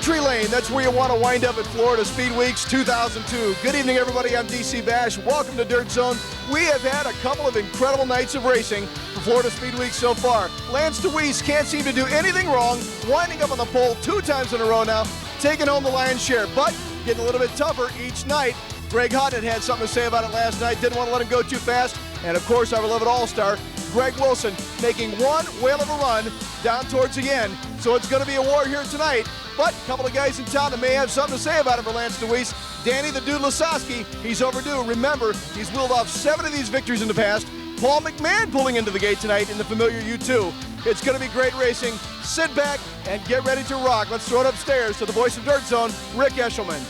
Victory Lane, that's where you want to wind up at Florida Speedweeks 2002. Good evening, everybody. I'm DC Bash. Welcome to Dirt Zone. We have had a couple of incredible nights of racing for Florida Speedweek so far. Lance DeWeese can't seem to do anything wrong, winding up on the pole 2 times in a row now, taking home the lion's share, but getting a little bit tougher each night. Greg Hodnett had something to say about it last night, didn't want to let him go too fast, and of course our beloved All-Star, Greg Wilson, making one whale of a run down towards the end. So it's going to be a war here tonight, but a couple of guys in town that may have something to say about it for Lance DeWeese. Danny the Dude Lasowski, he's overdue. Remember, he's wheeled off 7 of these victories in the past. Paul McMahon pulling into the gate tonight in the familiar U2. It's going to be great racing. Sit back and get ready to rock. Let's throw it upstairs to the voice of Dirt Zone, Rick Eshelman.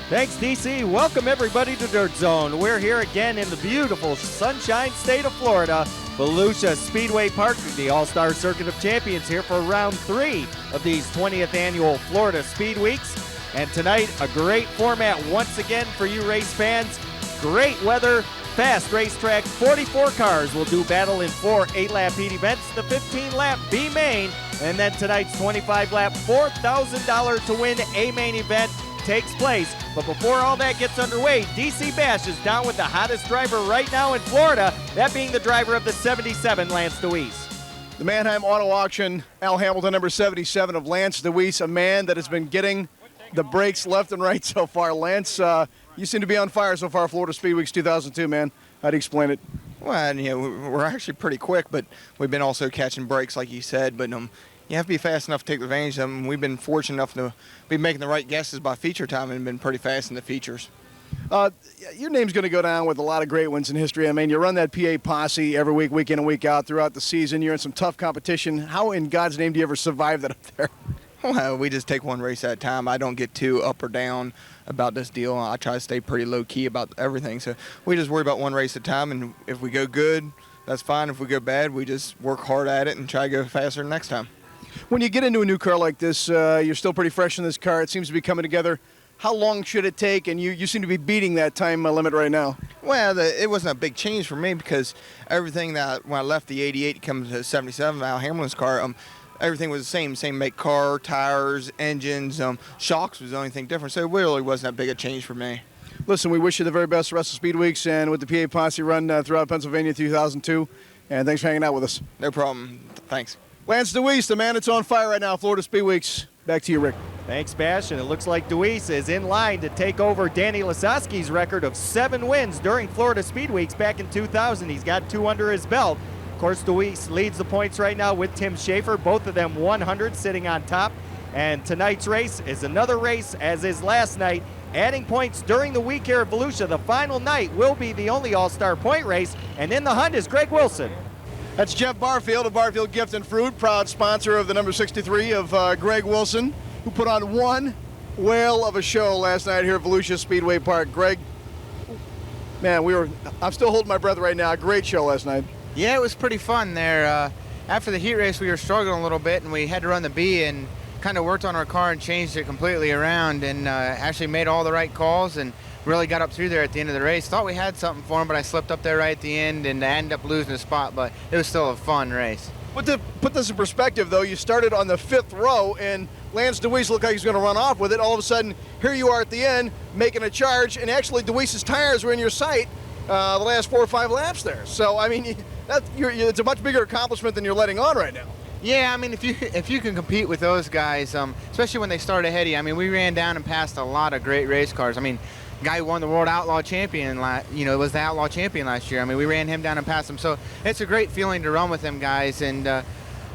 Thanks, DC. Welcome, everybody, to Dirt Zone. We're here again in the beautiful Sunshine State of Florida, Volusia Speedway Park, the All-Star Circuit of Champions here for round 3 of these 20th annual Florida Speed Weeks. And tonight, a great format once again for you race fans. Great weather, fast racetrack. 44 cars will do battle in 4 8-lap heat events, the 15-lap B main, and then tonight's 25-lap $4,000 to win A main event takes place. But before all that gets underway, DC Bash is down with the hottest driver right now in Florida, that being the driver of the 77, Lance DeWeese. The Mannheim Auto Auction, Al Hamilton, number 77 of Lance DeWeese, a man that has been getting the breaks left and right so far. Lance, you seem to be on fire so far, Florida Speedweeks 2002, man. How do you explain it? Well, we're actually pretty quick, but we've been also catching breaks, like you said. But you have to be fast enough to take advantage of them. We've been fortunate enough to be making the right guesses by feature time and been pretty fast in the features. Your name's going to go down with a lot of great ones in history. I mean, you run that PA posse every week, week in and week out throughout the season. You're in some tough competition. How in God's name do you ever survive that up there? Well, we just take one race at a time. I don't get too up or down about this deal. I try to stay pretty low-key about everything. So we just worry about one race at a time, and if we go good, that's fine. If we go bad, we just work hard at it and try to go faster next time. When you get into a new car like this, you're still pretty fresh in this car. It seems to be coming together. How long should it take? And you seem to be beating that time limit right now. Well, it wasn't a big change for me because everything that when I left the 88 to come to the 77, Al Hamlin's car, everything was the same make car, tires, engines, shocks was the only thing different. So it really wasn't that big a change for me. Listen, we wish you the very best the rest of Speed Weeks and with the PA Posse run throughout Pennsylvania 2002. And thanks for hanging out with us. No problem. Thanks. Lance DeWeese, the man that's on fire right now, Florida Speed Weeks. Back to you, Rick. Thanks, Bash, and it looks like DeWeese is in line to take over Danny Lasowski's record of 7 wins during Florida Speed Weeks back in 2000. He's got 2 under his belt. Of course, DeWeese leads the points right now with Tim Schaefer, both of them 100 sitting on top. And tonight's race is another race, as is last night, adding points during the week here at Volusia. The final night will be the only all-star point race, and in the hunt is Greg Wilson. That's Jeff Barfield of Barfield Gift and Fruit, proud sponsor of the number 63 of Greg Wilson, who put on one whale of a show last night here at Volusia Speedway Park. Greg, man, I'm still holding my breath right now. Great show last night. Yeah, it was pretty fun there. After the heat race, we were struggling a little bit, and we had to run the B and kind of worked on our car and changed it completely around and actually made all the right calls and really got up through there at the end of the race. Thought we had something for him, but I slipped up there right at the end and I ended up losing a spot, but it was still a fun race. But to put this in perspective, though, you started on the 5th row, and Lance DeWeese looked like he's going to run off with it. All of a sudden, here you are at the end, making a charge, and actually DeWeese's tires were in your sight the last 4 or 5 laps there. So, I mean, it's a much bigger accomplishment than you're letting on right now. Yeah, I mean, if you can compete with those guys, especially when they start ahead of you, I mean, we ran down and passed a lot of great race cars. I mean, guy who won the World Outlaw Champion, was the Outlaw Champion last year. I mean, we ran him down and passed him. So it's a great feeling to run with them guys. And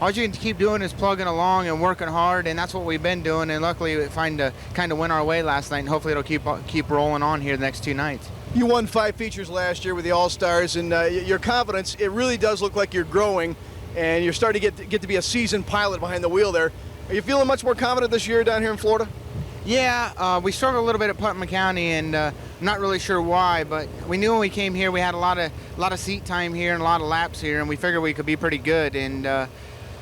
all you can keep doing is plugging along and working hard, and that's what we've been doing. And luckily, we find to kind of win our way last night, and hopefully it'll keep rolling on here the next 2 nights. You won 5 features last year with the All-Stars, and your confidence, it really does look like you're growing, and you're starting to get to be a seasoned pilot behind the wheel there. Are you feeling much more confident this year down here in Florida? Yeah, we struggled a little bit at Putnam County, and I'm not really sure why, but we knew when we came here we had a lot of seat time here and a lot of laps here, and we figured we could be pretty good. And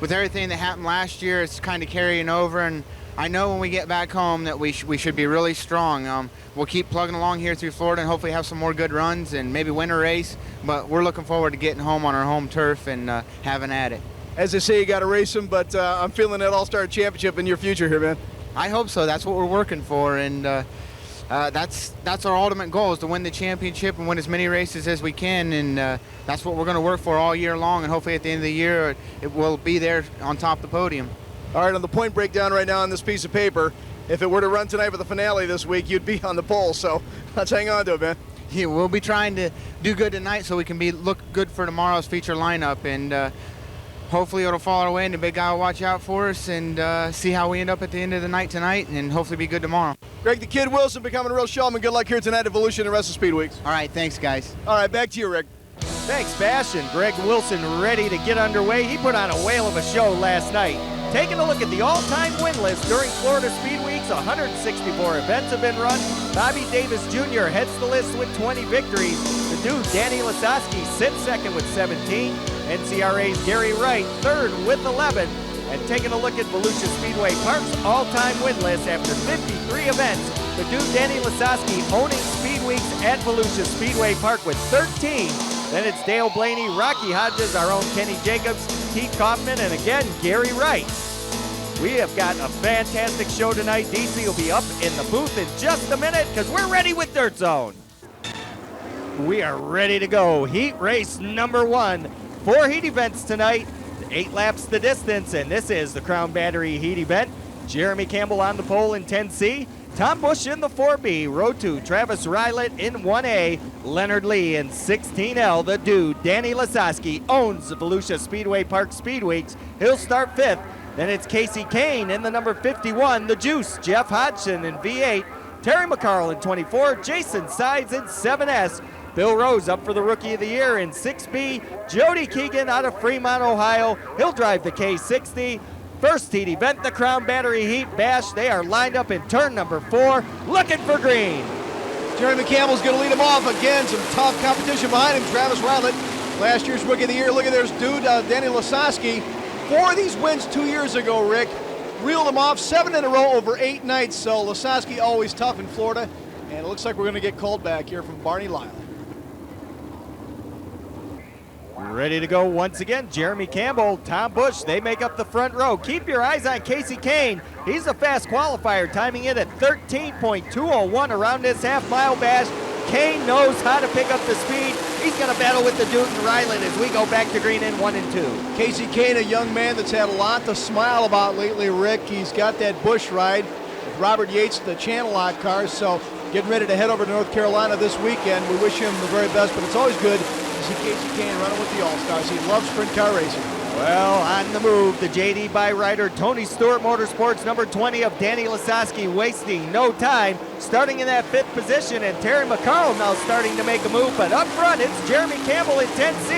with everything that happened last year, it's kind of carrying over, and I know when we get back home that we should be really strong. We'll keep plugging along here through Florida and hopefully have some more good runs and maybe win a race, but we're looking forward to getting home on our home turf and having at it. As they say, you got to race them, but I'm feeling that All-Star Championship in your future here, man. I hope so. That's what we're working for, and that's our ultimate goal, is to win the championship and win as many races as we can, and that's what we're going to work for all year long, and hopefully at the end of the year it will be there on top of the podium. All right, on the point breakdown right now on this piece of paper, if it were to run tonight for the finale this week, you'd be on the pole, so let's hang on to it, man. Yeah, we'll be trying to do good tonight so we can look good for tomorrow's feature lineup, and hopefully it'll fall our way, and the big guy will watch out for us, and see how we end up at the end of the night tonight, and hopefully be good tomorrow. Greg the Kid Wilson becoming a real showman. Good luck here tonight at Volusia and the rest of Speedweeks. All right, thanks, guys. All right, back to you, Rick. Thanks, Bash, and Greg Wilson ready to get underway. He put on a whale of a show last night. Taking a look at the all-time win list during Florida Speedweeks, 164 events have been run. Bobby Davis Jr. heads the list with 20 victories. The dude, Danny Lasowski, sits second with 17. NCRA's Gary Wright, third with 11. And taking a look at Volusia Speedway Park's all-time win list after 53 events, the dude, Danny Lasowski, owning Speedweeks at Volusia Speedway Park with 13. Then it's Dale Blaney, Rocky Hodges, our own Kenny Jacobs, Keith Kaufman, and again, Gary Wright. We have got a fantastic show tonight. DC will be up in the booth in just a minute because we're ready with Dirt Zone. We are ready to go. Heat race number 1. 4 heat events tonight, 8 laps the distance, and this is the Crown Battery heat event. Jeremy Campbell on the pole in 10C. Tom Busch in the 4B, row 2, Travis Rylett in 1A, Leonard Lee in 16L. The dude, Danny Lasowski, owns the Volusia Speedway Park Speedweeks. He'll start 5th. Then it's Casey Kane in the number 51, the Juice, Jeff Hodgson in V8, Terry McCarl in 24, Jason Sides in 7S, Bill Rose up for the Rookie of the Year in 6B, Jody Keegan out of Fremont, Ohio. He'll drive the K60. First heat event, the Crown Battery Heat Bash. They are lined up in turn number 4, looking for green. Jeremy Campbell's going to lead him off. Again, some tough competition behind him. Travis Rylett, last year's Rookie of the Year. Look at there's dude, Danny Lasowski. 4 of these wins 2 years ago, Rick. Reeled them off 7 in a row over 8 nights. So Lasowski always tough in Florida. And it looks like we're going to get called back here from Barney Lyle. Ready to go once again, Jeremy Campbell, Tom Busch, they make up the front row. Keep your eyes on Casey Kane. He's a fast qualifier, timing it at 13.201 around this half-mile bash. Kane knows how to pick up the speed. He's going to battle with the dude and Rylett as we go back to green in 1 and 2. Casey Kane, a young man that's had a lot to smile about lately, Rick. He's got that Busch ride with Robert Yates, the Channel Lock cars, so getting ready to head over to North Carolina this weekend. We wish him the very best, but it's always good to see Casey Kane running with the All-Stars. He loves sprint car racing. Well, on the move, the JD Byrider, Tony Stewart Motorsports, number 20 of Danny Lasowski, wasting no time, starting in that 5th position, and Terry McCarl now starting to make a move, but up front, it's Jeremy Campbell in 10C,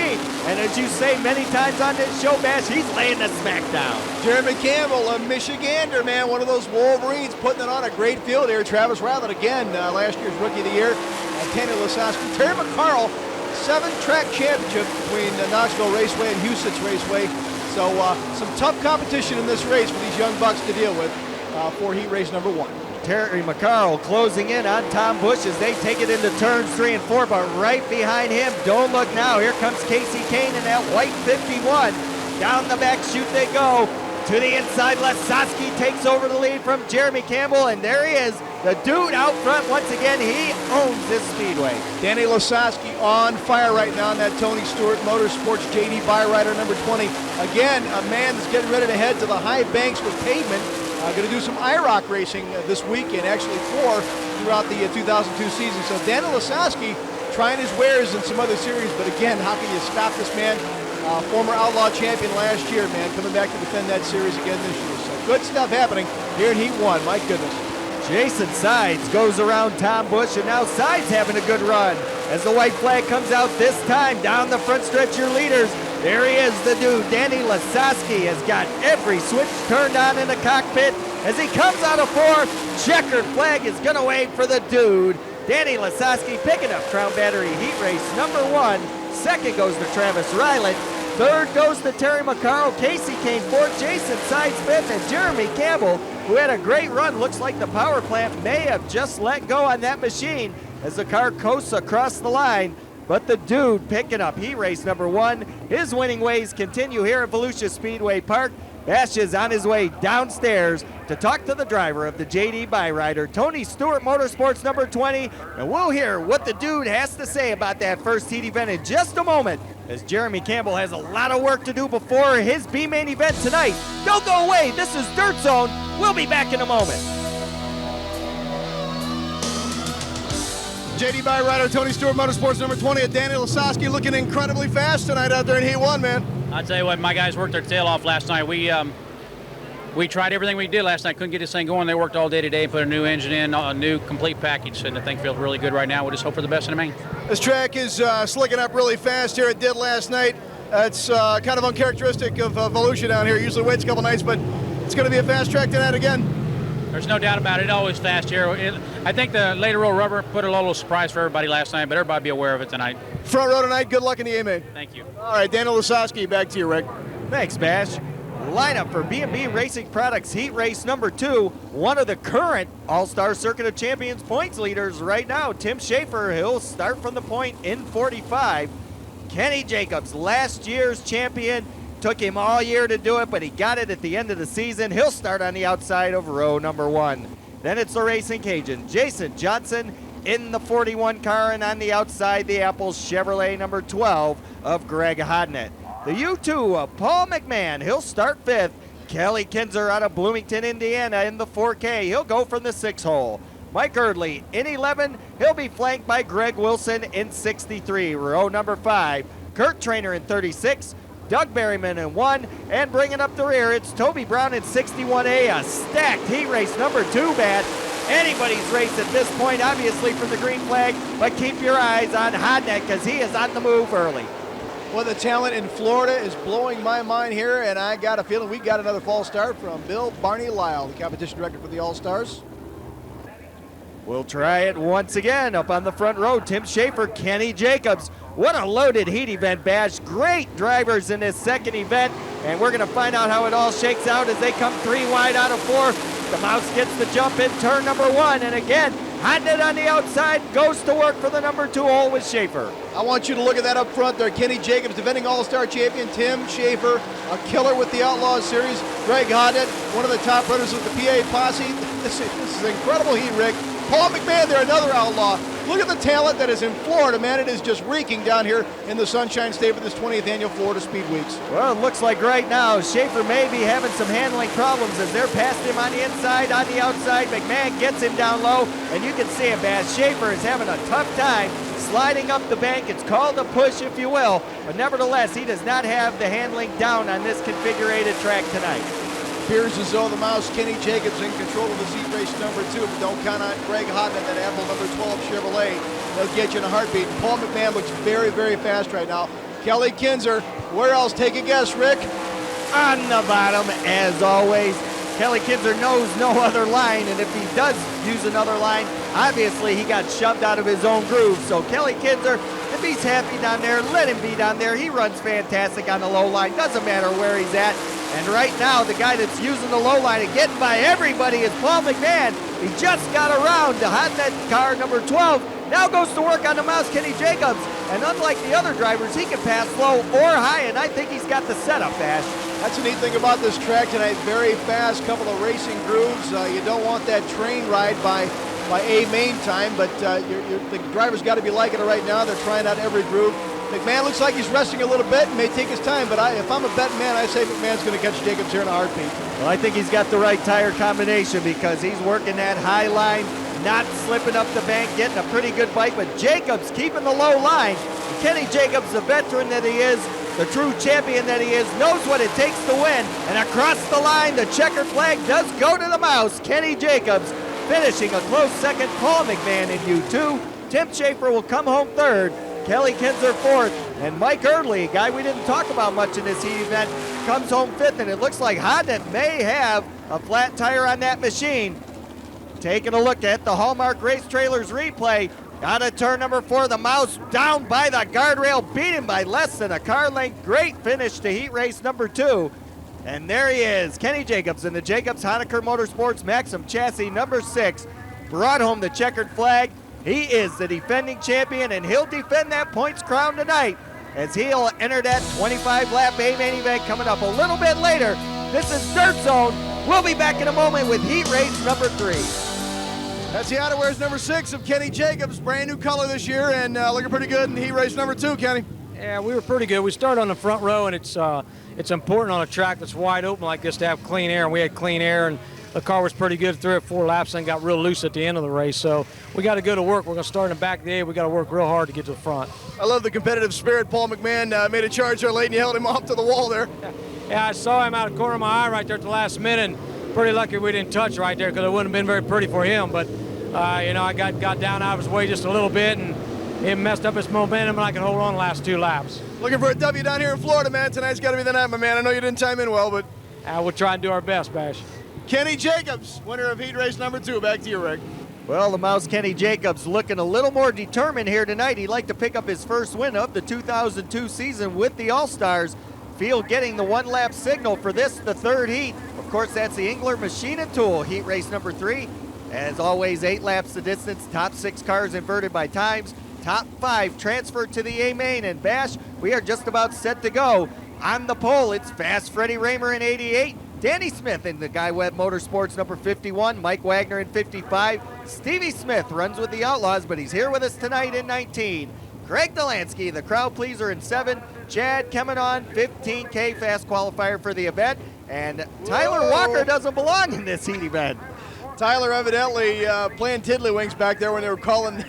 and as you say many times on this show, Bash, he's laying the smack down. Jeremy Campbell, a Michigander, man, one of those Wolverines, putting it on a great field here. Travis Rylett, again, last year's Rookie of the Year, Danny Lasowski. Terry McCarl, 7-track championship between Knoxville Raceway and Huset's Raceway. So some tough competition in this race for these young bucks to deal with for heat race number 1. Terry McCarl closing in on Tom Busch as they take it into turns 3 and 4, but right behind him, don't look now, here comes Casey Kane in that white 51. Down the back chute they go. To the inside, Lasowski takes over the lead from Jeremy Campbell, and there he is, the dude out front once again. He owns this speedway. Danny Lasowski on fire right now in that Tony Stewart Motorsports JD Byrider number 20. Again, a man that's getting ready to head to the high banks with pavement. Going to do some IROC racing this weekend, actually 4 throughout the 2002 season. So Danny Lasowski trying his wares in some other series, but again, how can you stop this man? Former Outlaw champion last year, man, coming back to defend that series again this year. So good stuff happening here in Heat 1, my goodness. Jason Sides goes around Tom Busch, and now Sides having a good run. As the white flag comes out this time, down the front stretch, your leaders. There he is, the dude, Danny Lasowski, has got every switch turned on in the cockpit. As he comes out of 4, checkered flag is going to wave for the dude. Danny Lasowski picking up Crown Battery Heat Race number 1. Second goes to Travis Rylett. Third goes to Terry McCarl. Casey Kane 4th. Jason Sides 5th. And Jeremy Campbell, who had a great run. Looks like the power plant may have just let go on that machine as the car coasts across the line. But the dude picking up heat race number 1. His winning ways continue here at Volusia Speedway Park. Bash is on his way downstairs to talk to the driver of the JD Byrider, Tony Stewart Motorsports number 20, and we'll hear what the dude has to say about that first heat event in just a moment, as Jeremy Campbell has a lot of work to do before his B-main event tonight. Don't go away, this is Dirt Zone. We'll be back in a moment. JD Byrider, Tony Stewart Motorsports number 20, and Danny Lasowski looking incredibly fast tonight out there in Heat 1, man. I'll tell you what, my guys worked their tail off last night. We tried everything we did last night, couldn't get this thing going. They worked all day today and put a new engine in, a new complete package, and the thing feels really good right now. We'll just hope for the best in the main. This track is slicking up really fast here. It did last night. It's kind of uncharacteristic of Volusia down here. Usually waits a couple nights, but it's going to be a fast track tonight again. There's no doubt about it. Always fast here. I think the later row rubber put a little surprise for everybody last night, but everybody be aware of it tonight. Front row tonight. Good luck in the A-main. Thank you. All right, Daniel Lasowski, back to you, Rick. Thanks, Bash. Lineup for B&B Racing Products Heat Race number 2, one of the current All-Star Circuit of Champions points leaders right now, Tim Schaefer. He'll start from the point in 45. Kenny Jacobs, last year's champion, took him all year to do it, but he got it at the end of the season. He'll start on the outside of row number 1. Then it's the Racing Cajun, Jason Johnson in the 41 car, and on the outside, the Apples Chevrolet number 12 of Greg Hodnett. The U2 of Paul McMahon, he'll start 5th. Kelly Kinzer out of Bloomington, Indiana in the 4K. He'll go from the 6 hole. Mike Erdley in 11. He'll be flanked by Greg Wilson in 63, row number 5. Kurt Trainer in 36. Doug Berryman in 1. And bringing up the rear, it's Toby Brown in 61A. A stacked heat race number 2, Bat. Anybody's race at this point, obviously, for the green flag. But keep your eyes on Hodnett because he is on the move early. Well, the talent in Florida is blowing my mind here, and I got a feeling we got another false start from Bill Barney Lyle, the competition director for the All-Stars. We'll try it once again. Up on the front row, Tim Schaefer, Kenny Jacobs. What a loaded heat event, Bash. Great drivers in this second event, and we're going to find out how it all shakes out as they come 3 wide out of 4. The Mouse gets the jump in turn number 1, and again, Hodnett on the outside goes to work for the number 2 hole with Schaefer. I want you to look at that up front there. Kenny Jacobs, defending All-Star champion. Tim Schaefer, a killer with the Outlaws Series. Greg Hodnett, one of the top runners of the PA Posse. This is incredible heat, Rick. Paul McMahon there, another outlaw. Look at the talent that is in Florida, man. It is just reeking down here in the Sunshine State for this 20th annual Florida Speedweeks. Well, it looks like right now Schaefer may be having some handling problems as they're past him on the inside, on the outside. McMahon gets him down low, and you can see it, Bass. Schaefer is having a tough time sliding up the bank. It's called a push, if you will, but nevertheless, he does not have the handling down on this configurated track tonight. Appears as though the Mouse, Kenny Jacobs, in control of the seat race number 2, but don't count on Greg Hodnett, that Apple number 12 Chevrolet. They'll get you in a heartbeat. Paul McMahon looks very, very fast right now. Kelly Kinzer, where else? Take a guess, Rick. On the bottom, as always. Kelly Kinzer knows no other line, and if he does use another line, obviously he got shoved out of his own groove. So Kelly Kinzer, if he's happy down there, let him be down there. He runs fantastic on the low line. Doesn't matter where he's at. And right now, the guy that's using the low line and getting by everybody is Paul McMahon. He just got around to Hodnett car number 12. Now goes to work on the Mouse, Kenny Jacobs. And unlike the other drivers, he can pass low or high, and I think he's got the setup, Ash. That's the neat thing about this track tonight. Very fast, couple of racing grooves. You don't want that train ride by A main time, but the driver's got to be liking it right now. They're trying out every groove. McMahon looks like he's resting a little bit and may take his time, but if I'm a betting man, I say McMahon's going to catch Jacobs here in a heartbeat. Well, I think he's got the right tire combination because he's working that high line, not slipping up the bank, getting a pretty good bite, but Jacobs keeping the low line. And Kenny Jacobs, the veteran that he is, the true champion that he is, knows what it takes to win. And across the line, the checkered flag does go to the Mouse. Kenny Jacobs finishing a close second. Paul McMahon in U2. Tim Schaefer will come home 3rd. Kelly Kinzer 4th, and Mike Erdley, a guy we didn't talk about much in this heat event, comes home 5th, and it looks like Hodnett may have a flat tire on that machine. Taking a look at the Hallmark Race Trailers replay, out of turn number 4, the Mouse down by the guardrail, beat him by less than a car length. Great finish to heat race number 2. And there he is, Kenny Jacobs in the Jacobs Honecker Motorsports Maxim chassis number 6, brought home the checkered flag. He is the defending champion, and he'll defend that points crown tonight as he'll enter that 25-lap A-main event coming up a little bit later This is Dirt Zone. We'll be back in a moment with heat race number 3. That's the outerwears number 6 of Kenny Jacobs. Brand new color this year and looking pretty good in heat race number 2, Kenny. Yeah, we were pretty good. We started on the front row, and it's important on a track that's wide open like this to have clean air, and we had clean air, and the car was pretty good 3 or 4 laps and got real loose at the end of the race. So we got to go to work. We're going to start in the back of the A. We got to work real hard to get to the front. I love the competitive spirit. Paul McMahon made a charge there late and you held him off to the wall there. Yeah, I saw him out of the corner of my eye right there at the last minute, and pretty lucky we didn't touch right there because it wouldn't have been very pretty for him. But, I got down out of his way just a little bit, and it messed up his momentum, and I could hold on the last 2 laps. Looking for a W down here in Florida, man. Tonight's got to be the night, my man. I know you didn't time in well, but... We'll try and do our best, Bash. Kenny Jacobs, winner of heat race number 2. Back to you, Rick. Well, the Mouse Kenny Jacobs looking a little more determined here tonight. He'd like to pick up his first win of the 2002 season with the All-Stars. Field getting the 1-lap signal for this, the 3rd heat. Of course, that's the Engler Machine and Tool, heat race number 3. As always, 8 laps the distance, top 6 cars inverted by times, top 5 transferred to the A main. And Bash, we are just about set to go. On the pole, it's Fast Freddie Raymer in 88, Danny Smith in the Guy Webb Motorsports number 51, Mike Wagner in 55, Stevie Smith runs with the Outlaws, but he's here with us tonight in 19. Craig Delansky, the crowd pleaser, in 7, Chad Kemenon, 15K fast qualifier for the event, and Tyler Walker doesn't belong in this heat event. Tyler evidently playing tiddlywinks back there when they were calling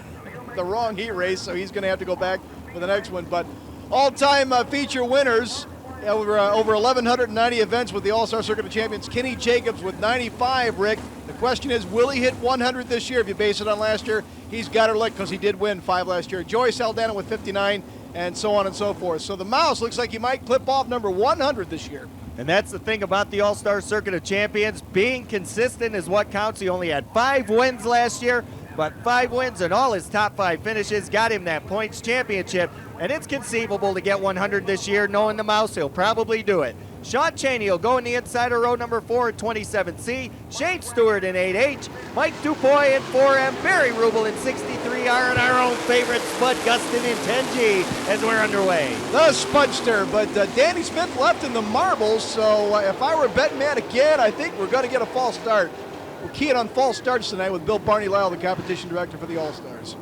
the wrong heat race, so he's going to have to go back for the next one. But all-time feature winners, over 1,190 events with the All-Star Circuit of Champions. Kenny Jacobs with 95, Rick. The question is, will he hit 100 this year? If you base it on last year, he's got it licked because he did win 5 last year. Joey Saldana with 59, and so on and so forth. So the Mouse looks like he might clip off number 100 this year. And that's the thing about the All-Star Circuit of Champions. Being consistent is what counts. He only had 5 wins last year, but 5 wins and all his top 5 finishes got him that points championship. And it's conceivable to get 100 this year. Knowing the Mouse, he'll probably do it. Sean Chaney will go in the inside of row number 4 at 27C. Shane Stewart in 8H. Mike Dupoy in 4M. Barry Rubel in 63R. And our own favorite Spud Gustin in 10G as we're underway. The Spudster, but Danny Smith left in the marbles, so if I were a betting man again, I think we're going to get a false start. We're keying on false starts tonight with Bill Barney Lyle, the competition director for the All-Stars.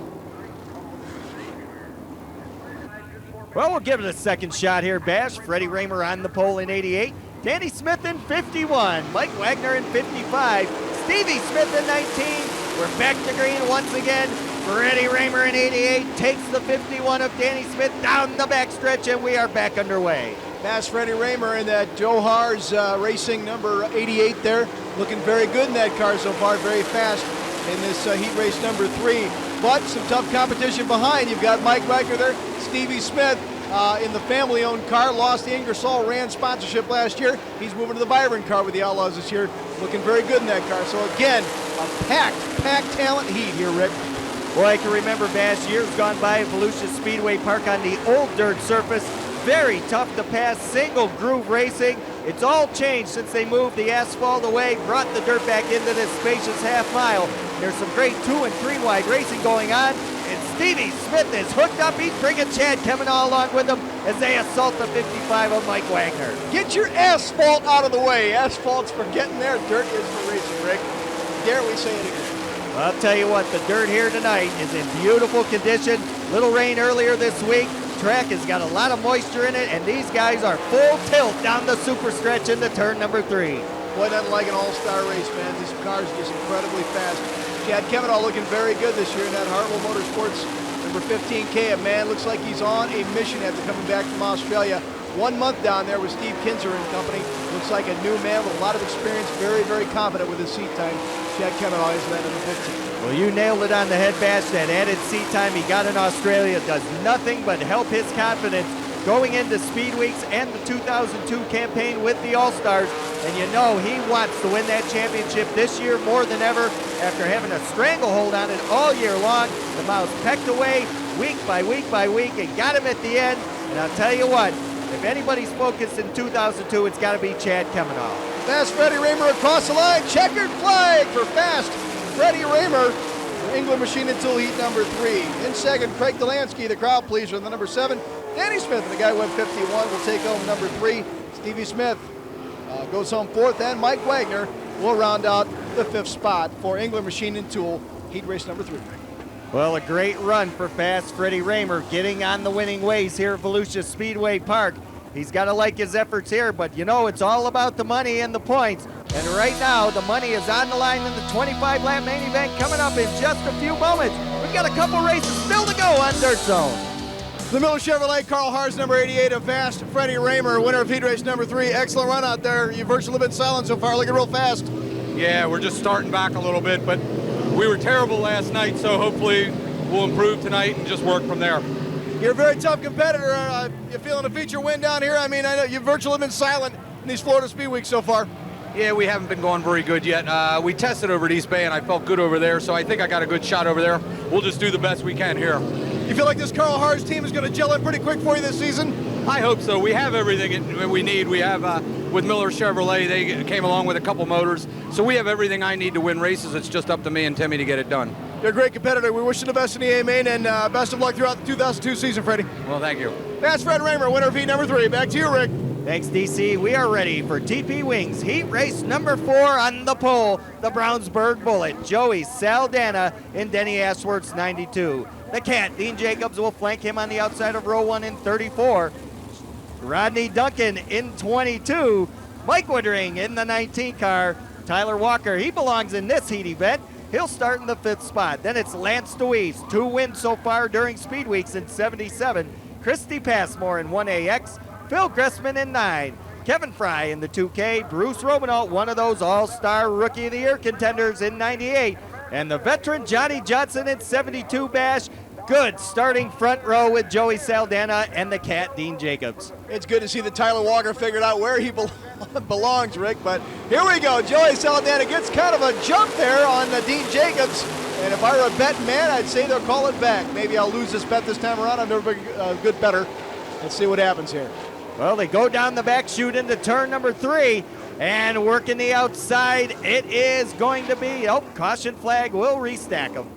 Well, we'll give it a second shot here, Bash. Freddie Raymer on the pole in 88. Danny Smith in 51. Mike Wagner in 55. Stevie Smith in 19. We're back to green once again. Freddie Raymer in 88 takes the 51 of Danny Smith down the backstretch, and we are back underway. Fast Freddie Raymer in that Johar's Racing number 88 there. Looking very good in that car so far, very fast in this heat race number 3. But some tough competition behind. You've got Mike Wagner there, Stevie Smith in the family-owned car. Lost the Ingersoll Rand sponsorship last year. He's moving to the Byron car with the Outlaws this year. Looking very good in that car. So again, a packed talent heat here, Rick. Well, I can remember, Bash, years gone by at Volusia Speedway Park on the old dirt surface. Very tough to pass, single groove racing. It's all changed since they moved the asphalt away, brought the dirt back into this spacious half mile. There's some great 2 and 3 wide racing going on, and Stevie Smith is hooked up. He's bringing Chad Kemenon along with him as they assault the 55 of Mike Wagner. Get your asphalt out of the way. Asphalt's for getting there, dirt is for racing, Rick. Dare we say it again? Well, I'll tell you what, the dirt here tonight is in beautiful condition. Little rain earlier this week. Track has got a lot of moisture in it, and these guys are full tilt down the super stretch into turn number 3. Boy, nothing like an all-star race, man. These cars are just incredibly fast. Chad Kemenon looking very good this year in that Hartwell Motorsports number 15K. A man looks like he's on a mission after coming back from Australia. 1 month down there with Steve Kinzer and company. Looks like a new man with a lot of experience, very, very confident with his seat time. Chad Kemenon is that number 15. Well, you nailed it on the head, Bash. That added seat time he got in Australia does nothing but help his confidence going into Speed Weeks and the 2002 campaign with the All-Stars. And you know he wants to win that championship this year more than ever after having a stranglehold on it all year long. The Mouse pecked away week by week by week and got him at the end. And I'll tell you what, if anybody's focused in 2002, it's got to be Chad Kemenon. Fast Freddie Raymer across the line. Checkered flag for Fast Freddie Raymer. England Machine and Tool heat number 3. In second, Craig Delansky, the crowd pleaser, in the number 7. Danny Smith, and the guy went 51, will take home number 3. Stevie Smith goes home fourth, and Mike Wagner will round out the fifth spot for England Machine and Tool, heat race number 3. Well, a great run for fast Freddie Raymer, getting on the winning ways here at Volusia Speedway Park. He's got to like his efforts here, but you know, it's all about the money and the points. And right now, the money is on the line in the 25-lap main event coming up in just a few moments. We've got a couple races still to go on Dirt Zone. The Miller Chevrolet, Carl Hars, number 88 of fast Freddie Raymer, winner of heat race number 3. Excellent run out there. You've virtually been silent so far, looking real fast. Yeah, we're just starting back a little bit, but we were terrible last night, so hopefully we'll improve tonight and just work from there. You're a very tough competitor. You feeling a feature win down here? I mean, I know you've virtually been silent in these Florida Speedweeks so far. Yeah, we haven't been going very good yet. We tested over at East Bay, and I felt good over there, so I think I got a good shot over there. We'll just do the best we can here. You feel like this Carl Hars team is going to gel in pretty quick for you this season? I hope so. We have everything we need. We have, with Miller Chevrolet, they came along with a couple motors, so we have everything I need to win races. It's just up to me and Timmy to get it done. You're a great competitor. We wish you the best in the A-Main, and best of luck throughout the 2002 season, Freddie. Well, thank you. That's Fred Raymer, winner of heat number 3. Back to you, Rick. Thanks, DC. We are ready for TP Wings heat race number 4 on the pole, the Brownsburg Bullet, Joey Saldana and Denny Ashworth's 92. The Cat, Dean Jacobs, will flank him on the outside of row 1 in 34. Rodney Duncan in 22. Mike Woodring in the 19 car. Tyler Walker, he belongs in this heat event. He'll start in the 5th spot. Then it's Lance Deweese, 2 wins so far during Speed Weeks in 77. Christy Passmore in 1AX. Phil Gressman in 9. Kevin Fry in the 2K. Bruce Romanow, one of those all-star Rookie of the Year contenders in 98. And the veteran Johnny Johnson in 72 Bash. Good starting front row with Joey Saldana and the Cat, Dean Jacobs. It's good to see that Tyler Walker figured out where he belongs, Rick, but here we go. Joey Saldana gets kind of a jump there on Dean Jacobs, and if I were a betting man, I'd say they'll call it back. Maybe I'll lose this bet this time around. I've never been a good better. Let's see what happens here. Well, they go down the back chute into turn number 3, and working the outside, it is going to be, caution flag will restack them.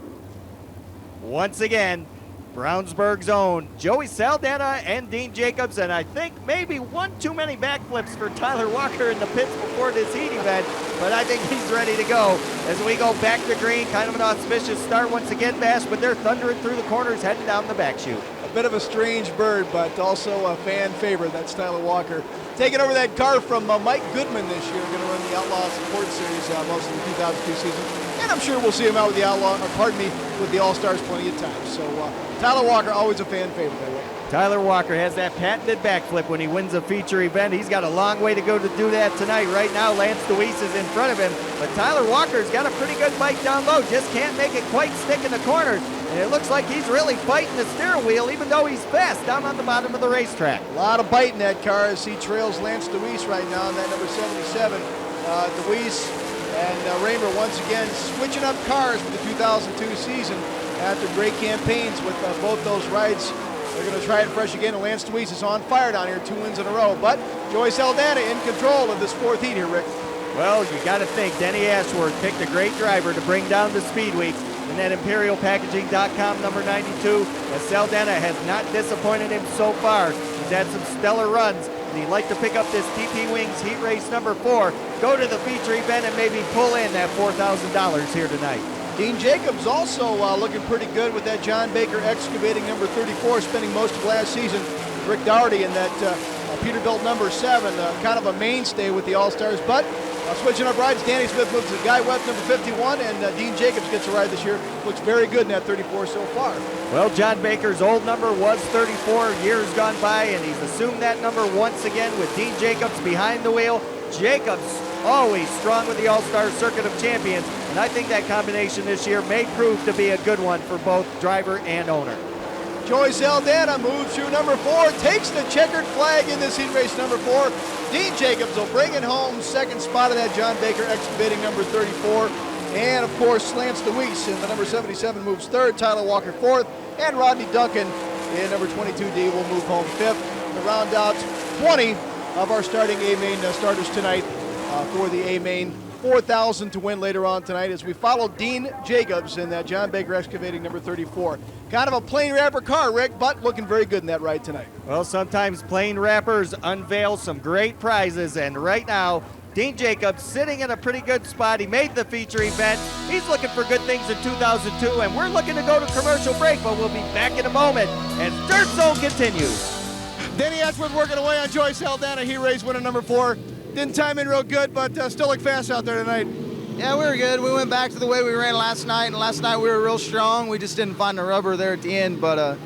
Once again, Brownsburg's own Joey Saldana and Dean Jacobs, and I think maybe one too many backflips for Tyler Walker in the pits before this heat event, but I think he's ready to go as we go back to green. Kind of an auspicious start once again, Bash, but they're thundering through the corners heading down the back chute. A bit of a strange bird, but also a fan favorite. That's Tyler Walker. Taking over that car from Mike Goodman this year, going to run the Outlaw Support Series most of the 2002 season. And I'm sure we'll see him out with the with the All-Stars plenty of times. So Tyler Walker, always a fan favorite that way. Tyler Walker has that patented backflip when he wins a feature event. He's got a long way to go to do that tonight. Right now, Lance Deweese is in front of him, but Tyler Walker's got a pretty good bike down low, just can't make it quite stick in the corners. And it looks like he's really fighting the steering wheel, even though he's fast down on the bottom of the racetrack. A lot of bite in that car as he trails Lance Deweese right now in that number 77. Deweese and Raymer once again switching up cars for the 2002 season after great campaigns with both those rides. They're going to try it fresh again, and Lance Deweese is on fire down here, 2 wins in a row. But Joey Saldana in control of this 4th heat here, Rick. Well, you got to think Denny Ashworth picked a great driver to bring down the Speed Weeks in that ImperialPackaging.com number 92. As Saldana has not disappointed him so far. He's had some stellar runs, and he'd like to pick up this TP Wings heat race number 4, go to the feature event, and maybe pull in that $4,000 here tonight. Dean Jacobs also looking pretty good with that John Baker Excavating number 34, spending most of last season. Rick Dougherty in that Peterbilt number 7, kind of a mainstay with the All-Stars. But switching up rides, Danny Smith moves to Guy Webb number 51, and Dean Jacobs gets a ride this year. Looks very good in that 34 so far. Well, John Baker's old number was 34 years gone by, and he's assumed that number once again with Dean Jacobs behind the wheel. Jacobs always strong with the All-Star Circuit of Champions, and I think that combination this year may prove to be a good one for both driver and owner. Joey Saldana moves through number 4, takes the checkered flag in this heat race number 4. Dean Jacobs will bring it home, 2nd spot of that John Baker Excavating number 34. And of course, Lance Deweese in the number 77 moves 3rd, Tyler Walker 4th, and Rodney Duncan in number 22D will move home 5th to round out 20 of our starting A-Main starters tonight for the A-Main 4,000 to win later on tonight as we follow Dean Jacobs in that John Baker Excavating number 34. Kind of a plain wrapper car, Rick, but looking very good in that ride tonight. Well, sometimes plain wrappers unveil some great prizes, and right now, Dean Jacobs sitting in a pretty good spot. He made the feature event. He's looking for good things in 2002, and we're looking to go to commercial break, but we'll be back in a moment as Dirt Zone continues. Danny Ashworth working away on Joyce Aldana. He raced winner number 4. Didn't time in real good, but still look fast out there tonight. Yeah, we were good. We went back to the way we ran last night, and last night we were real strong. We just didn't find the rubber there at the end, but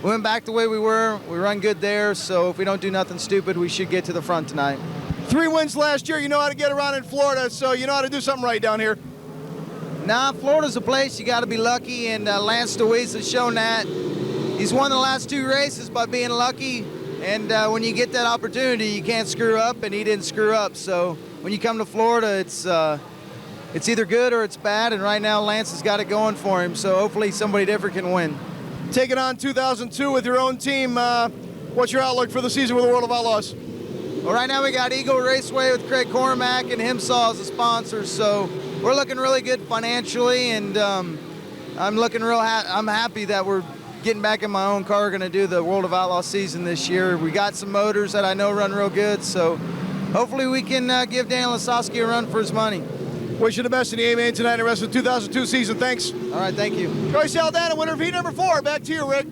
we went back the way we were. We run good there, so if we don't do nothing stupid, we should get to the front tonight. 3 wins last year. You know how to get around in Florida, so you know how to do something right down here. Nah, Florida's a place you got to be lucky, and Lance DeWeese has shown that. He's won the last 2 races by being lucky, and when you get that opportunity, you can't screw up, and he didn't screw up. So when you come to Florida, it's either good or it's bad, and right now Lance has got it going for him, so hopefully somebody different can win. Taking on 2002 with your own team, what's your outlook for the season with the World of Outlaws? Well, right now we got Eagle Raceway with Craig Cormack and Himsaw as the sponsors, so we're looking really good financially, and I'm looking I'm happy that we're getting back in my own car. We're going to do the World of Outlaws season this year. We got some motors that I know run real good, so hopefully we can give Daniel Lasowski a run for his money. Wish you the best in the A-Main tonight and the rest of the 2002 season. Thanks. All right, thank you. Joyce Aldana, winner of heat number 4. Back to you, Rick.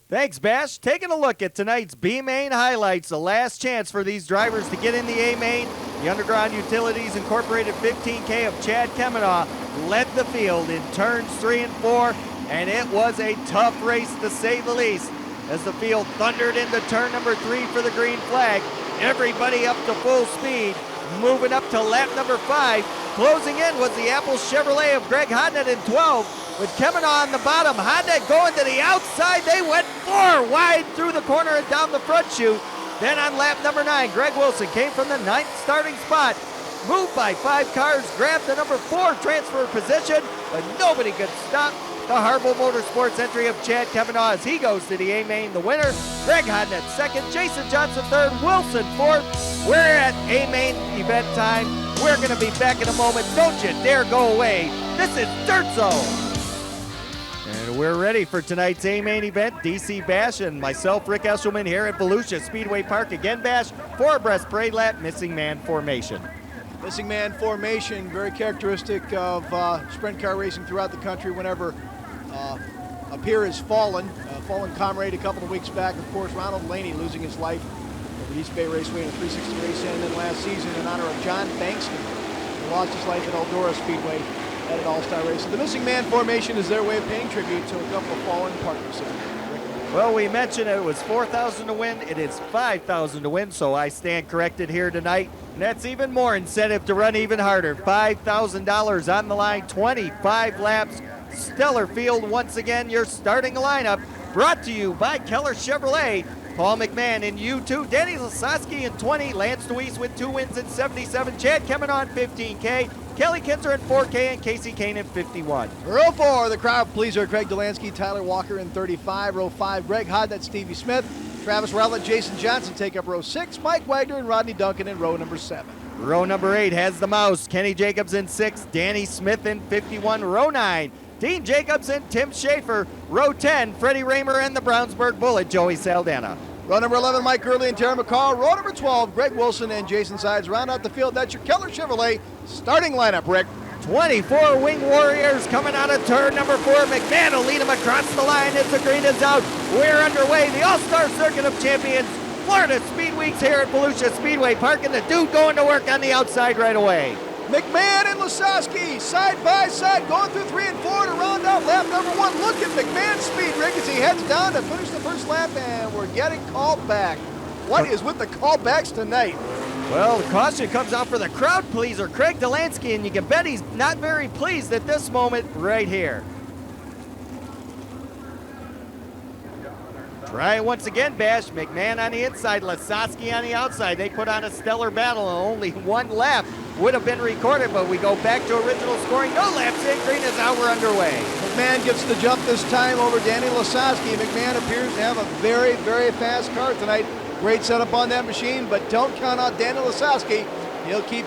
Thanks, Bash. Taking a look at tonight's B-Main highlights, the last chance for these drivers to get in the A-Main. The Underground Utilities Incorporated 15K of Chad Kemenaugh led the field in turns 3 and 4, and it was a tough race to say the least. As the field thundered into turn number 3 for the green flag, everybody up to full speed, moving up to lap number 5. Closing in was the Apple Chevrolet of Greg Hodnett in 12. With Kemenaugh on the bottom, Hodnett going to the outside. They went 4 wide through the corner and down the front chute. Then on lap number 9, Greg Wilson came from the 9th starting spot, moved by 5 cars, grabbed the number 4 transfer position, but nobody could stop the Harville Motorsports entry of Chad Kemenaugh as he goes to the A-Main. The winner, Greg Hodnett second, Jason Johnson third, Wilson fourth. We're at A-Main event time. We're going to be back in a moment. Don't you dare go away. This is Dirt Zone. And we're ready for tonight's A-Main event. DC Bash and myself, Rick Eshelman, here at Volusia Speedway Park. Again, Bash, 4-abreast parade lap, missing man formation. Missing man formation, very characteristic of sprint car racing throughout the country whenever a peer has fallen. Fallen comrade a couple of weeks back, of course, Ronald Laney losing his life at the East Bay Raceway in a 360 race, and then last season in honor of John Bankston, who lost his life at Eldora Speedway at an all-star race. So the missing man formation is their way of paying tribute to a couple of fallen partners. Well, we mentioned it was 4,000 to win. It is 5,000 to win, so I stand corrected here tonight. And that's even more incentive to run even harder. $5,000 on the line, 25 laps. Stellar field once again, your starting lineup. Brought to you by Keller Chevrolet. Paul McMahon in U2, Danny Lasowski in 20, Lance DeWeese with 2 wins in 77, Chad Kemenaugh in 15K, Kelly Kinzer in 4K, and Casey Kane in 51. Row 4, the crowd pleaser, Craig Delansky, Tyler Walker in 35. Row 5, Greg Hodnett, Stevie Smith, Travis Rowlett, Jason Johnson take up row 6, Mike Wagner and Rodney Duncan in row number 7. Row number 8 has the mouse, Kenny Jacobs in 6, Danny Smith in 51. Row 9, Dean Jacobs and Tim Schaefer. Row 10, Freddie Raymer and the Brownsburg Bullet, Joey Saldana. Row number 11, Mike Gurley and Terry McCall. Row number 12, Greg Wilson and Jason Sides round out the field. That's your Keller Chevrolet starting lineup, Rick. 24 Wing Warriors coming out of turn number 4. McMahon will lead them across the line as the green is out. We're underway. The All-Star Circuit of Champions, Florida Speedweeks here at Volusia Speedway Park, and the dude going to work on the outside right away. McMahon and Lasowski side by side going through 3 and 4 to round out lap number 1. Look at McMahon's speed, Rick, as he heads down to finish the first lap, and we're getting called back. What is with the callbacks tonight? Well, the caution comes out for the crowd pleaser, Craig Delansky, and you can bet he's not very pleased at this moment right here. Try it once again, Bash. McMahon on the inside, Lasowski on the outside. They put on a stellar battle, and only 1 lap would have been recorded, but we go back to original scoring. No laps in, green is out, we're underway. McMahon gets the jump this time over Danny Lasowski. McMahon appears to have a very, very fast car tonight. Great setup on that machine, but don't count out Danny Lasowski. He'll keep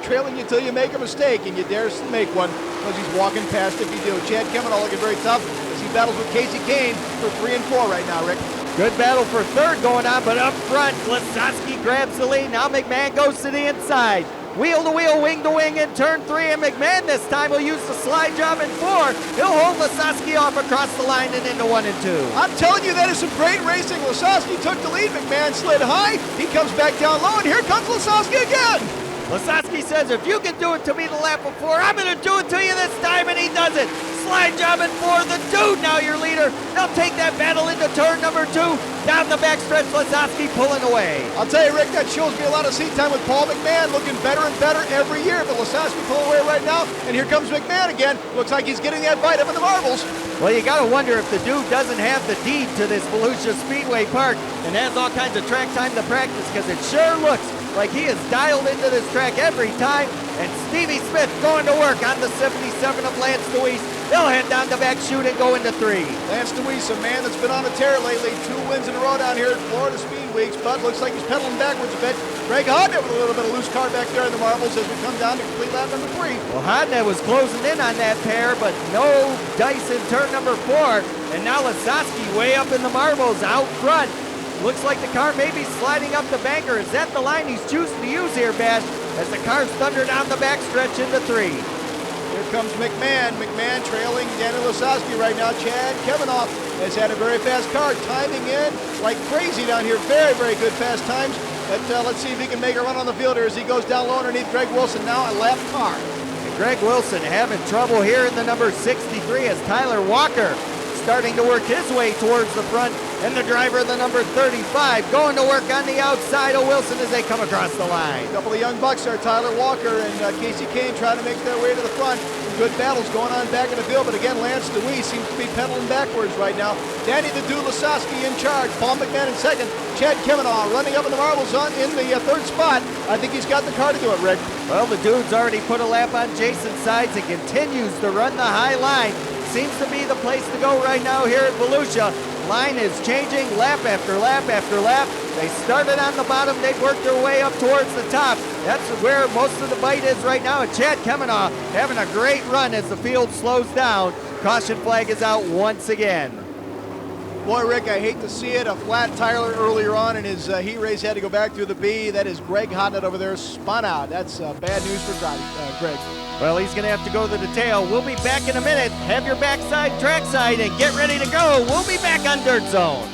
trailing you till you make a mistake, and you dare make one because he's walking past if you do. Chad Kemenah looking very tough as he battles with Casey Kane for 3 and 4 right now, Rick. Good battle for third going on, but up front, Lasowski grabs the lead. Now McMahon goes to the inside. Wheel to wheel, wing to wing in turn 3, and McMahon this time will use the slide job in 4. He'll hold Lasowski off across the line and into 1 and 2. I'm telling you, that is some great racing. Lasowski took the lead. McMahon slid high. He comes back down low, and here comes Lasowski again. Lasowski says, if you can do it to me the lap before, I'm going to do it to you this time, and he does it. Slide job in 4. The Dude now your leader. They'll take that battle into turn number 2. Down the backstretch, Lasowski pulling away. I'll tell you, Rick, that shows me a lot of seat time with Paul McMahon, looking better and better every year. But Lasowski pulling away right now, and here comes McMahon again. Looks like he's getting that bite up in the marbles. Well, you got to wonder if the Dude doesn't have the deed to this Volusia Speedway Park and has all kinds of track time to practice, because it sure looks like he is dialed into this track every time. And Stevie Smith going to work on the 77 of Lance DeWeese. They'll head down the back chute and go into 3. Lance DeWeese, a man that's been on a tear lately. 2 wins in a row down here at Florida Speedweeks, but looks like he's pedaling backwards a bit. Greg Hodnett with a little bit of loose car back there in the marbles as we come down to complete lap number 3. Well, Hodnett was closing in on that pair, but no dice in turn number 4. And now Lasowski way up in the marbles out front. Looks like the car may be sliding up the banker. Is that the line he's choosing to use here, Bash? As the cars thunder down the backstretch into 3. Here comes McMahon. McMahon trailing Danny Lasowski right now. Chad Kemenah has had a very fast car, timing in like crazy down here. Very, very good fast times. But let's see if he can make a run on the field here as he goes down low underneath Greg Wilson, now a lap car. And Greg Wilson having trouble here in the number 63 as Tyler Walker starting to work his way towards the front, and the driver, the number 35, going to work on the outside of Wilson as they come across the line. A couple of young bucks there, Tyler Walker and Casey Kane, trying to make their way to the front. Some good battles going on back in the field, but again, Lance DeWeese seems to be pedaling backwards right now. Danny the Dude Lasowski in charge, Paul McMahon in second, Chad Kemenah running up in the marbles in the 3rd spot. I think he's got the car to do it, Rick. Well, the Dude's already put a lap on Jason's sides and continues to run the high line. Seems to be the place to go right now here at Volusia. Line is changing lap after lap after lap. They started on the bottom, they've worked their way up towards the top. That's where most of the bite is right now. And Chad Kemenah having a great run as the field slows down. Caution flag is out once again. Boy, Rick, I hate to see it. A flat tire earlier on in his heat race, had to go back through the B. That is Greg Hodnett over there, spun out. That's bad news for Greg. Well, he's going to have to go to the tail. We'll be back in a minute. Have your backside, trackside, and get ready to go. We'll be back on Dirt Zone.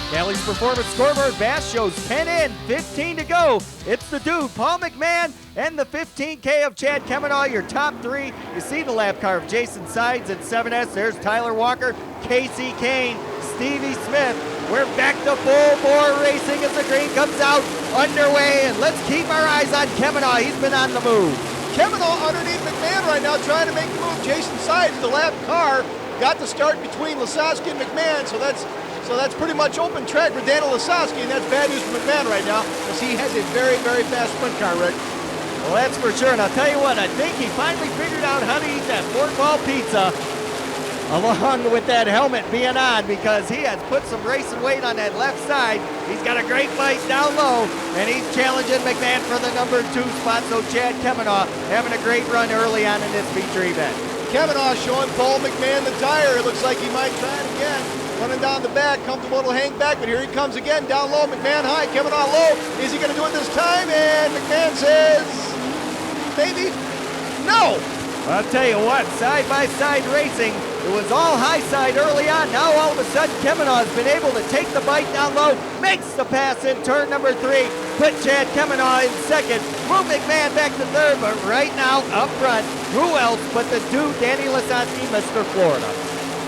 Callie's Performance Scoreboard. Bass shows 10 in, 15 to go. It's the Dude, Paul McMahon, and the 15K of Chad Kemenah, your top 3. You see the lap car of Jason Sides at 7S. There's Tyler Walker, Casey Kane, Stevie Smith. We're back to full bore racing as the green comes out underway. And let's keep our eyes on Kemenah. He's been on the move. Kemenah underneath McMahon right now trying to make the move. Jason Sides, the lap car, got the start between Lasowski and McMahon, so that's pretty much open track for Daniel Lasowski, and that's bad news for McMahon right now because he has a very, very fast sprint car, Rick. Well, that's for sure, and I'll tell you what, I think he finally figured out how to eat that pork ball pizza along with that helmet being on, because he has put some racing weight on that left side. He's got a great fight down low, and he's challenging McMahon for the number 2 spot. So Chad Kemenah having a great run early on in this feature event. Kemenah showing Paul McMahon the tire. It looks like he might try it again. Running down the back, comfortable to hang back, but here he comes again, down low, McMahon high, Kemenah low. Is he gonna do it this time? And McMahon says, maybe, no. I'll tell you what, side-by-side racing, it was all high side early on. Now all of a sudden, Kemenah has been able to take the bite down low, makes the pass in turn number 3, put Chad Kemenah in second, move McMahon back to 3rd, but right now up front, who else but the Dude, Danny Lasowski, Mr. Florida.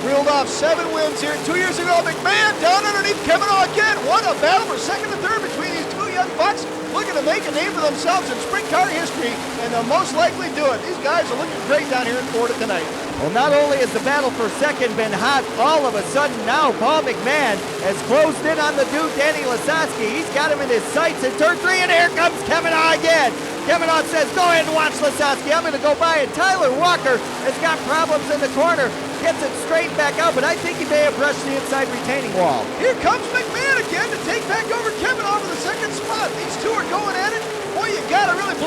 Reeled off 7 wins here 2 years ago. McMahon down underneath Kemenah again. What a battle for 2nd and 3rd between these 2 young bucks. Looking to make a name for themselves in sprint car history, and they'll most likely do it. These guys are looking great down here in Florida tonight. Well, not only has the battle for second been hot, all of a sudden now Paul McMahon has closed in on the Dude, Danny Lasowski. He's got him in his sights in turn 3, and here comes Kemenah again. Kemenah says, go ahead and watch Lasowski. I'm going to go by, and Tyler Walker has got problems in the corner. Gets it straightened back out, but I think he may have brushed the inside retaining wall. Here comes McMahon again to take back over Kemenah for the 2nd spot. These 2 are going at it. Boy, you got to really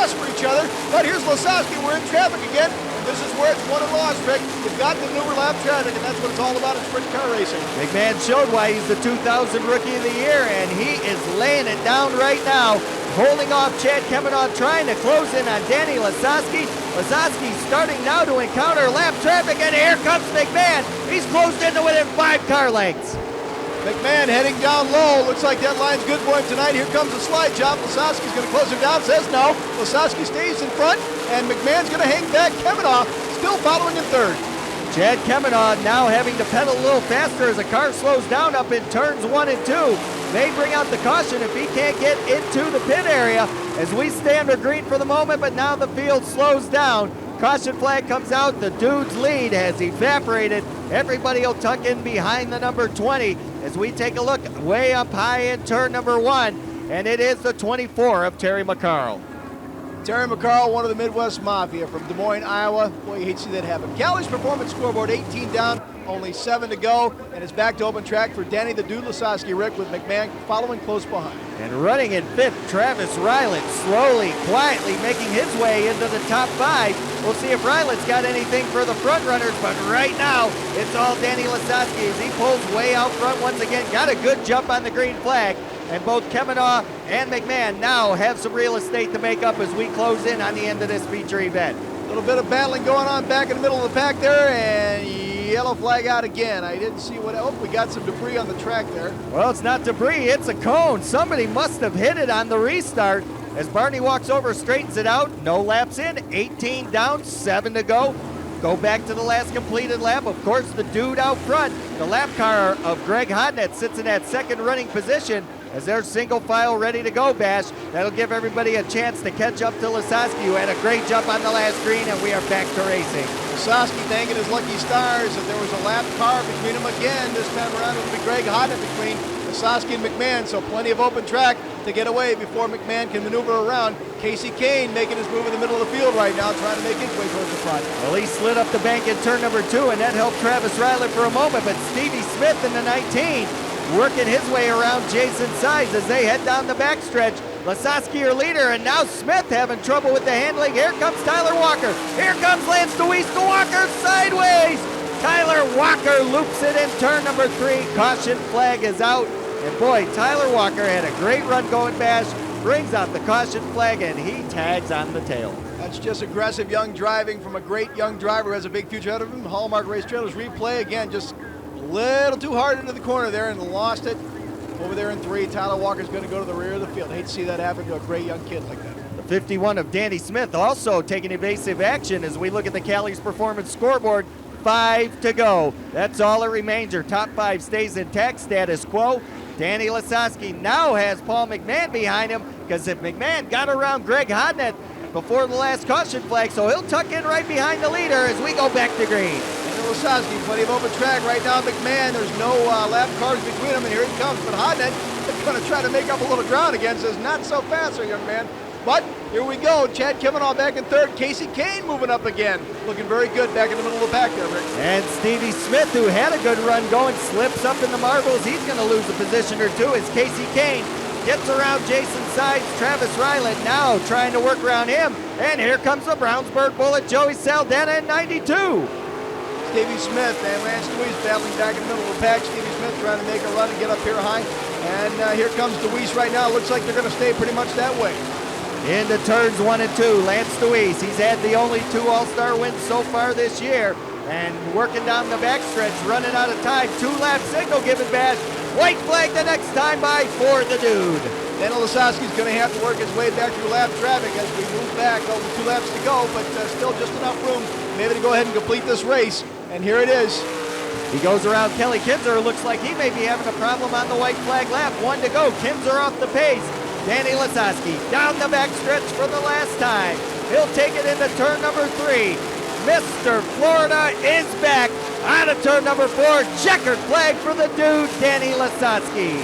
loss for each other. But here's Lasowski. We're in traffic again. This is where it's won and lost, Rick. You've got to maneuver lap traffic, and that's what it's all about in sprint car racing. McMahon showed why he's the 2000 Rookie of the Year, and he is laying it down right now, holding off Chad Kemenah, trying to close in on Danny Lasowski. Lasowski starting now to encounter lap traffic, and here comes McMahon. He's closed into within 5 car lengths. McMahon heading down low. Looks like that line's good for him tonight. Here comes the slide job. Lasowski's going to close him down. Says no. Lasowski stays in front, and McMahon's going to hang back. Kemenah still following in third. Chad Kemenah now having to pedal a little faster as the car slows down up in turns 1 and 2. May bring out the caution if he can't get into the pit area as we stay under green for the moment, but now the field slows down. Caution flag comes out. The dude's lead has evaporated. Everybody will tuck in behind the number 20 as we take a look way up high in turn number 1, and it is the 24 of Terry McCarl. Terry McCarl, one of the Midwest Mafia from Des Moines, Iowa. Boy, you hate to see that happen. Callie's performance scoreboard, 18 down, only 7 to go, and it's back to open track for Danny the Dude Lasowski, Rick, with McMahon following close behind. And running in 5th, Travis Ryland, slowly, quietly making his way into the top 5. We'll see if Ryland's got anything for the front runners, but right now, it's all Danny Lasowski as he pulls way out front once again. Got a good jump on the green flag, and both Kemenah and McMahon now have some real estate to make up as we close in on the end of this feature event. A little bit of battling going on back in the middle of the pack there, and yellow flag out again. I didn't see what else. We got some debris on the track there. Well, it's not debris, it's a cone. Somebody must have hit it on the restart. As Barney walks over, straightens it out, no laps in, 18 down, 7 to go. Go back to the last completed lap. Of course, the dude out front, the lap car of Greg Hodnett, sits in that second running position as they're single file ready to go, Bash. That'll give everybody a chance to catch up to Lasowski, who had a great jump on the last green, and we are back to racing. Lasowski thanking his lucky stars that there was a lap car between them again. This time around it'll be Greg Hodnett between Lasowski and McMahon, so plenty of open track to get away before McMahon can maneuver around. Casey Kane making his move in the middle of the field right now, trying to make his way towards the front. Well, he slid up the bank in turn number 2, and that helped Travis Ryland for a moment, but Stevie Smith in the 19 working his way around Jason Sides as they head down the backstretch. Lasowski your leader, and now Smith having trouble with the handling. Here comes Tyler Walker. Here comes Lance DeWeese to Walker sideways. Tyler Walker loops it in turn number 3. Caution flag is out. And boy, Tyler Walker had a great run going, Bash. Brings out the caution flag, and he tags on the tail. That's just aggressive young driving from a great young driver who has a big future ahead of him. Hallmark Race Trailers replay again, just a little too hard into the corner there and lost it. Over there in 3, Tyler Walker's going to go to the rear of the field. I hate to see that happen to a great young kid like that. The 51 of Danny Smith also taking evasive action as we look at the Callie's performance scoreboard. 5 to go. That's all that remains. Your top 5 stays intact, status quo. Danny Lasowski now has Paul McMahon behind him, because if McMahon got around Greg Hodnett before the last caution flag, so he'll tuck in right behind the leader as we go back to green. Lasowski, plenty of open track right now. McMahon, there's no lap cars between them, and here he comes. But Hodnett is going to try to make up a little ground again. Says, not so fast, young man. But here we go. Chad Kemenah back in 3rd. Casey Kane moving up again. Looking very good back in the middle of the pack there, Rick. And Stevie Smith, who had a good run going, slips up in the marbles. He's going to lose a position or 2 as Casey Kane gets around Jason Sides. Travis Ryland now trying to work around him. And here comes the Brownsburg Bullet, Joey Saldana in 92. Stevie Smith and Lance DeWeese battling back in the middle of the pack. Stevie Smith trying to make a run and get up here high. And here comes DeWeese right now. Looks like they're going to stay pretty much that way. Into turns 1 and 2, Lance DeWeese. He's had the only 2 All-Star wins so far this year. And working down the backstretch, running out of time. 2-lap signal given back. White flag the next time by for the dude. Danny Lasowski's going to have to work his way back through lap traffic as we move back. Only 2 laps to go, but still just enough room maybe to go ahead and complete this race. And here it is. He goes around Kelly Kinzer. Looks like he may be having a problem on the white flag lap. 1 to go. Kinzer off the pace. Danny Lasowski down the backstretch for the last time. He'll take it into turn number 3. Mr. Florida is back out of turn number 4. Checkered flag for the dude, Danny Lasowski.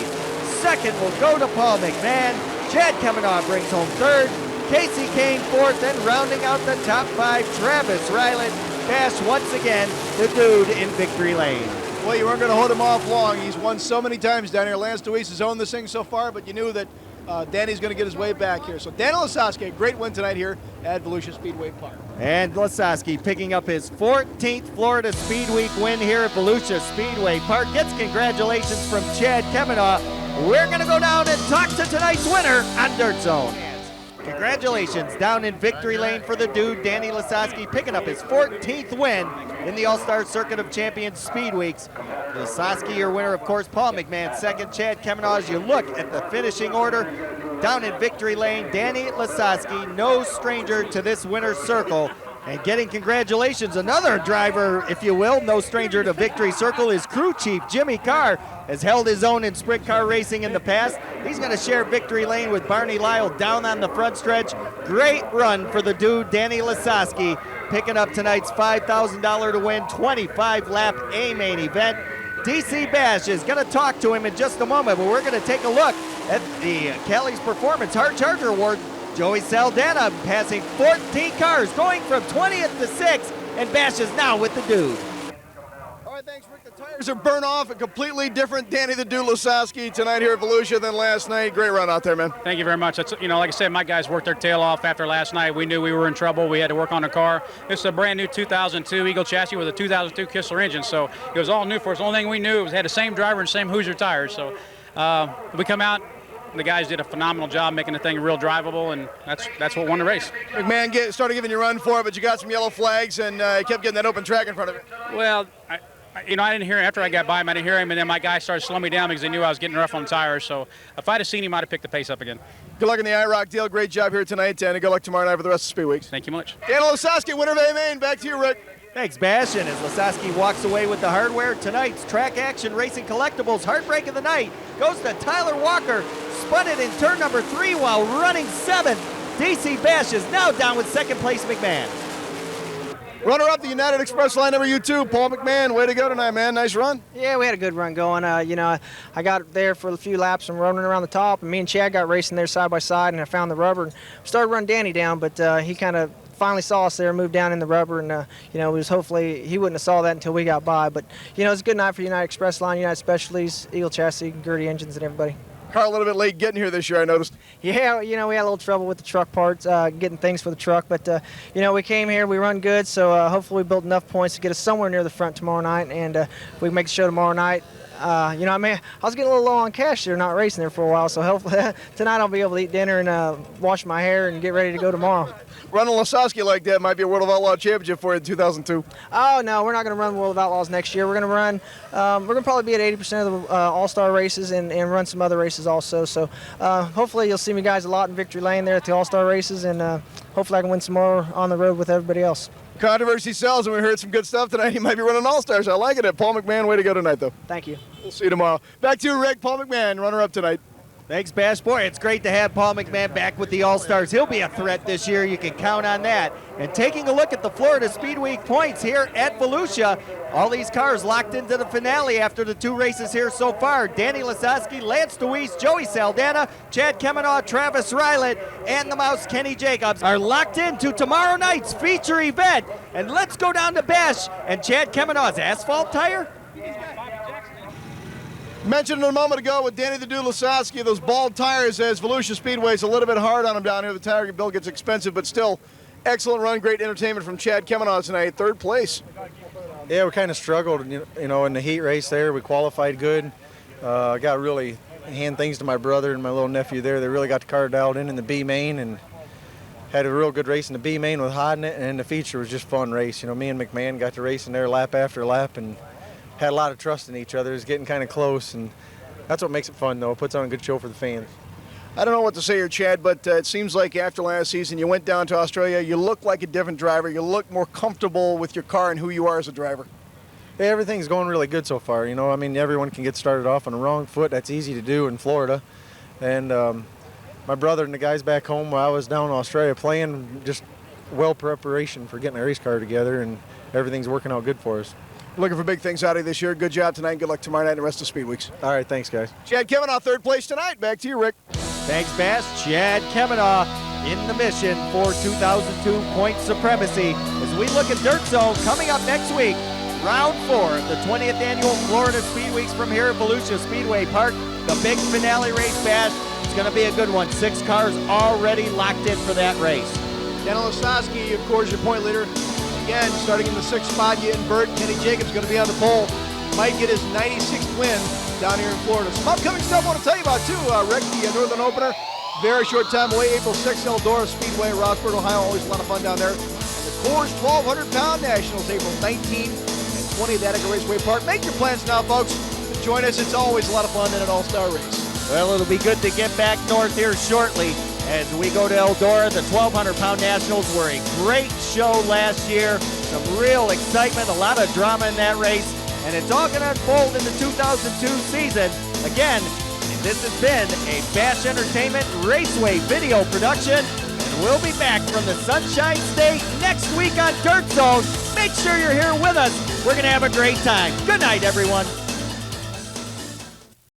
2nd will go to Paul McMahon. Chad Kemenah brings home 3rd. Casey Kane 4th, and rounding out the top 5, Travis Ryland. Bash once again, the dude in victory lane. Well, you weren't going to hold him off long. He's won so many times down here. Lance DeWeese has owned this thing so far, but you knew that Danny's going to get his way back here. So Danny Lasowski, a great win tonight here at Volusia Speedway Park. And Lasowski picking up his 14th Florida Speedweek win here at Volusia Speedway Park. Gets congratulations from Chad Kemanaugh. We're going to go down and talk to tonight's winner on Dirt Zone. Congratulations down in victory lane for the dude, Danny Lasowski, picking up his 14th win in the All-Star Circuit of Champions Speed Weeks. Lasowski, your winner, of course, Paul McMahon second, Chad Kemanaugh. As you look at the finishing order, down in victory lane, Danny Lasowski, no stranger to this winner's circle. And getting congratulations, another driver, if you will, no stranger to victory circle, is crew chief Jimmy Carr. Has held his own in sprint car racing in the past. He's going to share victory lane with Barney Lyle down on the front stretch. Great run for the dude, Danny Lasowski, picking up tonight's $5,000 to win 25-lap A-main event. DC Bash is going to talk to him in just a moment, but we're going to take a look at the Cali's Performance Hard Charger Award. Joey Saldana passing 14 cars, going from 20th to 6th, and Bash is now with the dude. All right, thanks, Rick. The tires are burnt off. A completely different Danny the Dude Lasowski tonight here at Volusia than last night. Great run out there, man. Thank you very much. That's, like I said, my guys worked their tail off after last night. We knew we were in trouble. We had to work on the car. This is a brand new 2002 Eagle chassis with a 2002 Kistler engine, so it was all new for us. The only thing we knew was had the same driver and same Hoosier tires. So we come out. The guys did a phenomenal job making the thing real drivable, and that's what won the race. McMahon started giving you a run for it, but you got some yellow flags and kept getting that open track in front of it. Well, I didn't hear him. After I got by him, I didn't hear him, and then my guys started slowing me down because they knew I was getting rough on the tires. So if I'd have seen him, I'd have picked the pace up again. Good luck in the IROC deal. Great job here tonight, and good luck tomorrow night for the rest of Speed Weeks. Thank you much. Danny Lasowski, winner of A-Main. Back to you, Rick. Thanks, Bash. And as Lasowski walks away with the hardware, tonight's Track Action Racing Collectibles Heartbreak of the Night goes to Tyler Walker. Spun it in turn number 3 while running 7th. DC Bash is now down with second place McMahon. Runner-up, the United Express line number U2, Paul McMahon. Way to go tonight, man. Nice run. Yeah, we had a good run going. I got there for a few laps and running around the top, and me and Chad got racing there side by side, and I found the rubber and started running Danny down, but he kind of finally saw us there, moved down in the rubber, and it was hopefully he wouldn't have saw that until we got by. But it's a good night for United Express line, United Specialties, Eagle Chassis, Gertie Engines, and everybody. Car a little bit late getting here this year, I noticed. Yeah, we had a little trouble with the truck parts, getting things for the truck, but we came here, we run good, so hopefully we built enough points to get us somewhere near the front tomorrow night, and if we make the show tomorrow night. I was getting a little low on cash there, not racing there for a while, so hopefully tonight I'll be able to eat dinner and wash my hair and get ready to go tomorrow. Running Lasowski like that might be a World of Outlaw championship for you in 2002. Oh, no, we're not going to run World of Outlaws next year. We're going to run, we're going to probably be at 80% of the All-Star races and run some other races also. So hopefully you'll see me guys a lot in victory lane there at the All-Star races, and hopefully I can win some more on the road with everybody else. Controversy sells, and we heard some good stuff tonight. You might be running All-Stars. I like it. Paul McMahon, way to go tonight, though. Thank you. We'll see you tomorrow. Back to you, Rick. Paul McMahon, runner-up tonight. Thanks, Bash. Boy, it's great to have Paul McMahon back with the All-Stars. He'll be a threat this year. You can count on that. And taking a look at the Florida Speedweek points here at Volusia, all these cars locked into the finale after the 2 races here so far. Danny Lasowski, Lance DeWeese, Joey Saldana, Chad Kemanaugh, Travis Rylett, and the Mouse Kenny Jacobs are locked into tomorrow night's feature event. And let's go down to Bash and Chad Kemanaugh's asphalt tire. Mentioned a moment ago with Danny the Dude Lasowski, those bald tires as Volusia Speedway is a little bit hard on him down here. The tire bill gets expensive, but still excellent run, great entertainment from Chad Kemanaugh tonight, 3rd place. Yeah, we kind of struggled, in the heat race there. We qualified good. Got to really hand things to my brother and my little nephew there. They really got the car dialed in the B main and had a real good race in the B main with Hod in it, and the feature was just a fun race. Me and McMahon got to race in there lap after lap and had a lot of trust in each other. It was getting kind of close, and that's what makes it fun, though. It puts on a good show for the fans. I don't know what to say here, Chad, but it seems like after last season, you went down to Australia, you look like a different driver, you look more comfortable with your car and who you are as a driver. Yeah, everything's going really good so far. Everyone can get started off on the wrong foot. That's easy to do in Florida. And my brother and the guys back home, while I was down in Australia playing, just well preparation for getting a race car together, and everything's working out good for us. Looking for big things out of you this year. Good job tonight. Good luck tomorrow night and the rest of Speed Weeks. All right, thanks, guys. Chad Kemanaugh, 3rd place tonight. Back to you, Rick. Thanks, Bash. Chad Kemanaugh in the mission for 2002 point supremacy. As we look at Dirt Zone coming up next week, round 4 of the 20th annual Florida Speed Weeks from here at Volusia Speedway Park. The big finale race, Bash. it's going to be a good one. 6 cars already locked in for that race. Dennis Losowski, of course, your point leader. Again, starting in the 6th spot, you invert. Kenny Jacobs going to be on the pole. Might get his 96th win down here in Florida. Some upcoming stuff I want to tell you about, too. Rick, the Northern Opener, very short time away, April 6th, Eldora Speedway, Rossburg, Ohio. Always a lot of fun down there. And the Coors 1,200-pound Nationals, April 19th and 20th at Attica Raceway Park. Make your plans now, folks. Join us. It's always a lot of fun in an all-star race. Well, it'll be good to get back north here shortly as we go to Eldora. The 1,200-pound Nationals were a great show last year. Some real excitement, a lot of drama in that race. And it's all going to unfold in the 2002 season. Again, this has been a Bash Entertainment Raceway video production. And we'll be back from the Sunshine State next week on Dirt Zone. Make sure you're here with us. We're going to have a great time. Good night, everyone.